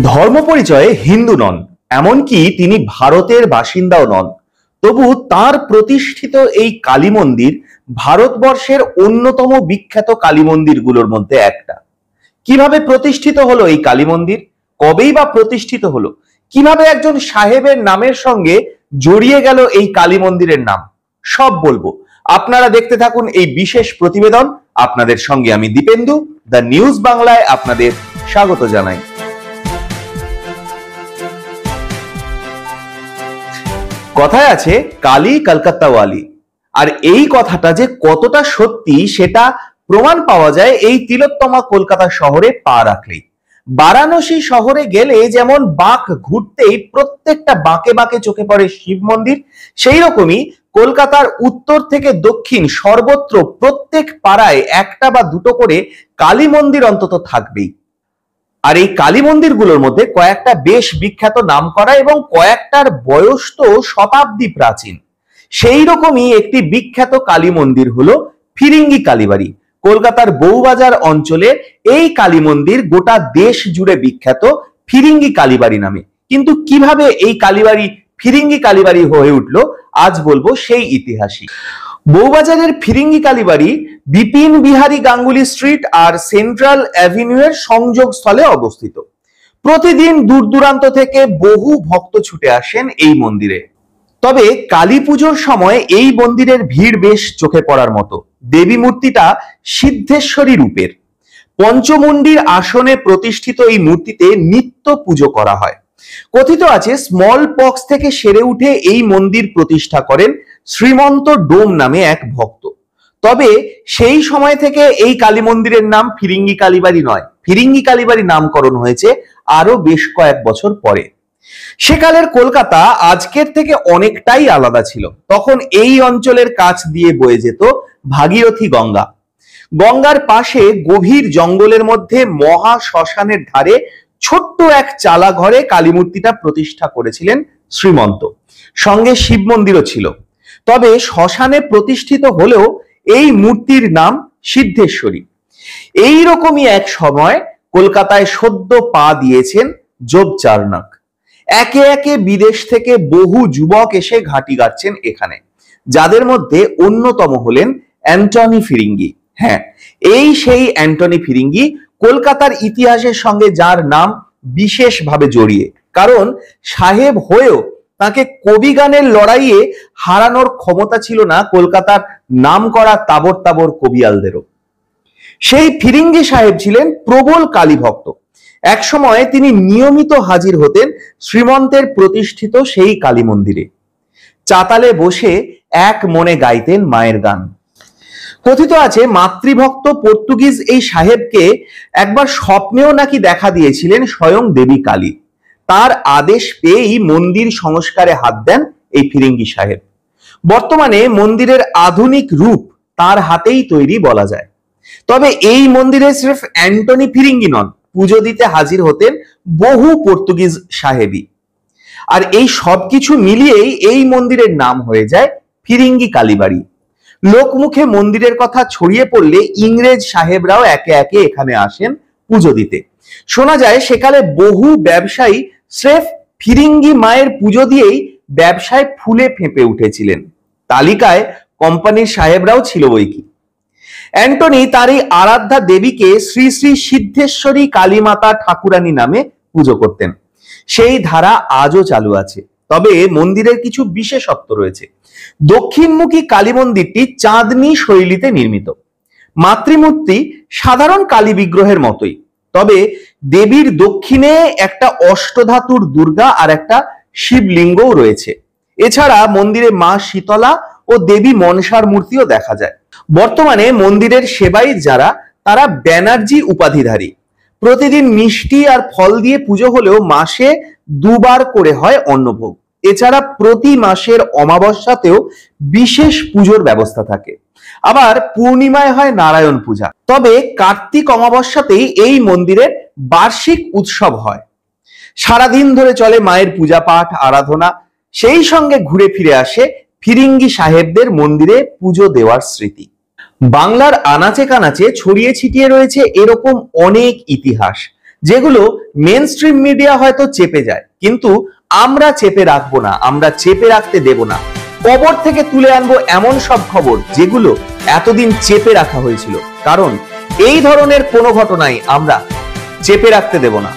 ধর্ম পরিচয়ে হিন্দু নন, এমনকি তিনি ভারতের বাসিন্দাও নন। তবু তার প্রতিষ্ঠিত এই কালী মন্দির ভারতবর্ষের অন্যতম বিখ্যাত কালী মন্দিরগুলোর মধ্যে একটা। কিভাবে প্রতিষ্ঠিত হলো এই কালী মন্দির, কবেই বা প্রতিষ্ঠিত হলো, কিভাবে একজন সাহেবের নামের সঙ্গে জড়িয়ে গেল এই কালী মন্দিরের নাম, সব বলবো। আপনারা দেখতে থাকুন এই বিশেষ প্রতিবেদন। আপনাদের সঙ্গে আমি দীপেন্দু, দ্য নিউজ বাংলায় আপনাদের স্বাগত জানাই। কথায় আছে কালী কলকাতাওয়ালি, আর এই কথাটা যে কতটা সত্যি সেটা প্রমাণ পাওয়া যায় এই তিলোত্তমা কলকাতা শহরে পা রাখলেই। বারাণসী শহরে গেলে যেমন বাঁক ঘুরতেই প্রত্যেকটা বাঁকে বাঁকে চোখে পড়ে শিব মন্দির, সেই রকমই কলকাতার উত্তর থেকে দক্ষিণ সর্বত্র প্রত্যেক পাড়ায় একটা বা দুটো করে কালী মন্দির অন্তত থাকবেই। আর এই কালী মন্দিরগুলোর মধ্যে কয়েকটা বেশ বিখ্যাত নামকরা এবং কয়েকটার বয়স তো শতাব্দী প্রাচীন। সেই রকমই একটি বিখ্যাত কালী মন্দির হলো ফিরিঙ্গি কালীবাড়ি। কলকাতার বউবাজার অঞ্চলে এই কালী মন্দির গোটা দেশ জুড়ে বিখ্যাত ফিরিঙ্গি কালীবাড়ি নামে। কিন্তু কিভাবে এই কালীবাড়ি ফিরিঙ্গি কালীবাড়ি হয়ে উঠলো, আজ বলবো সেই ইতিহাসই। বউবাজারের ফিরিঙ্গি কালীবাড়ি বিপিন বিহারী গাঙ্গুলি স্ট্রিট আর সেন্ট্রাল অ্যাভিনিউয়ের সংযোগ স্থলে অবস্থিত। প্রতিদিন দূর দূরান্ত থেকে বহু ভক্ত ছুটে আসেন এই মন্দিরে। তবে কালী পুজোর সময় এই মন্দিরের ভিড় বেশ চোখে পড়ার মতো। দেবী মূর্তিটা সিদ্ধেশ্বরী রূপের। পঞ্চমুণ্ডির আসনে প্রতিষ্ঠিত এই মূর্তিতে নিত্য পুজো করা হয়। কথিত আছে স্মল পক্স থেকে সেরে উঠে এই মন্দির প্রতিষ্ঠা করেন শ্রীমন্ত ডোম নামে এক ভক্ত। তবে সেই সময় থেকে এই কালী মন্দিরের নাম ফিরিঙ্গি কালীবাড়ি নয়, ফিরিঙ্গি কালীবাড়ি নামকরণ হয়েছে আরো বেশ কয়েক বছর পরে। সেকালের কলকাতা আজকের থেকে অনেকটাই আলাদা ছিল। তখন এই অঞ্চলের কাছ দিয়ে বয়ে যেত ভাগীরথী গঙ্গা। গঙ্গার পাশে গভীর জঙ্গলের মধ্যে মহা শ্মশানের ধারে ছোট্ট এক চালা ঘরে কালী মূর্তিটা প্রতিষ্ঠা করেছিলেন শ্রীমন্ত। সঙ্গে শিব মন্দিরও ছিল। তবে শ্মশানে প্রতিষ্ঠিত হলেও এই মূর্তির নাম সিদ্ধেশ্বরী। এই রকমই এক সময় কলকাতায় সদ্য পা দিয়েছেন যোগ চার্নাক। একে একে বিদেশ থেকে বহু যুবক এসে ঘাঁটি গাড়ছেন এখানে, যাদের মধ্যে অন্যতম হলেন অ্যান্টনি ফিরিঙ্গি। হ্যাঁ, এই সেই অ্যান্টনি ফিরিঙ্গি, কলকাতার ইতিহাসের সঙ্গে যার নাম বিশেষভাবে জড়িয়ে। কারণ সাহেব হয়েও তাকে কবি গানের লড়াইয়ে হারানোর ক্ষমতা ছিল না কলকাতার নামকরা তাবর তাবর কবিয়ালদেরও। সেই ফিরিঙ্গি সাহেব ছিলেন প্রবল কালী ভক্ত। এক সময় তিনি নিয়মিত হাজির হতেন শ্রীমন্তের প্রতিষ্ঠিত সেই কালী মন্দিরে। চাতালে বসে এক মনে গাইতেন মায়ের গান। কথিত আছে মাতৃভক্ত পর্তুগিজ এই সাহেবকে একবার স্বপ্নেও নাকি দেখা দিয়েছিলেন স্বয়ং দেবী কালী। তার আদেশ পেয়েই মন্দির সংস্কারে হাত দেন এই ফিরিঙ্গি সাহেব। বর্তমানে মন্দিরের আধুনিক রূপ তার হাতেই তৈরি বলা যায়। তবে এই মন্দিরে সির্ফ অ্যান্টনি ফিরিঙ্গি নন, পুজো দিতে হাজির হতেন বহু পর্তুগিজ সাহেবই। আর এই সবকিছু মিলিয়েই এই মন্দিরের নাম হয়ে যায় ফিরিঙ্গি কালীবাড়ি। লোকমুখে মন্দিরের কথা ছড়িয়ে পড়লে ইংরেজ সাহেবরাও একে একে এখানে আসেন পুজো দিতে। শোনা যায় সেকালে বহু ব্যবসায়ী স্রেফ ফিরিঙ্গি মায়ের পুজো দিয়েই ব্যবসায় ফুলে ফেঁপে উঠেছিলেন। তালিকায় কোম্পানির সাহেবরাও ছিল বই কি। অ্যান্টনি তার এই আরাধ্যা দেবীকে শ্রী শ্রী সিদ্ধেশ্বরী কালীমাতা ঠাকুরানী নামে পুজো করতেন। সেই ধারা আজও চালু আছে। তবে মন্দিরের কিছু বিশেষত্ব রয়েছে। দক্ষিণমুখী কালী মন্দিরটি চাঁদনী শৈলীতে নির্মিত। মাতৃমূর্তি সাধারণ কালী বিগ্রহের মতোই, তবে দেবীর দক্ষিণে একটা অষ্টধাতুর দুর্গা আর একটা শিবলিঙ্গও রয়েছে। এছাড়া মন্দিরে মা শীতলা ও দেবী মনসার মূর্তিও দেখা যায়। বর্তমানে মন্দিরের সেবায়িত যারা, তারা ব্যানার্জি উপাধিধারী। প্রতিদিন মিষ্টি আর ফল দিয়ে পুজো হলেও মাসে দুবার করে হয় অন্নভোগ। এছাড়া প্রতি মাসের অমাবস্যাতেও বিশেষ পুজোর ব্যবস্থা থাকে। আবার পূর্ণিমায় হয় নারায়ণ পূজা। তবে কার্তিক অমাবস্যাতেই এই মন্দিরের বার্ষিক উৎসব হয়। সারাদিন ধরে চলে মায়ের পূজা পাঠ আরাধনা। সেই সঙ্গে ঘুরে ফিরে আসে ফিরিঙ্গি সাহেবদের মন্দিরে পুজো দেওয়ার স্মৃতি। বাংলার আনাচে কানাচে ছড়িয়ে ছিটিয়ে রয়েছে এরকম অনেক ইতিহাস, যেগুলো মেন স্ট্রিম মিডিয়া হয়তো চেপে যায়, কিন্তু আমরা চেপে রাখবো না, আমরা চেপে রাখতে দেব না। কবর থেকে তুলে আনবো এমন সব খবর যেগুলো এতদিন চেপে রাখা হয়েছিল, কারণ এই ধরনের কোনো ঘটনাই আমরা চেপে রাখতে দেব না।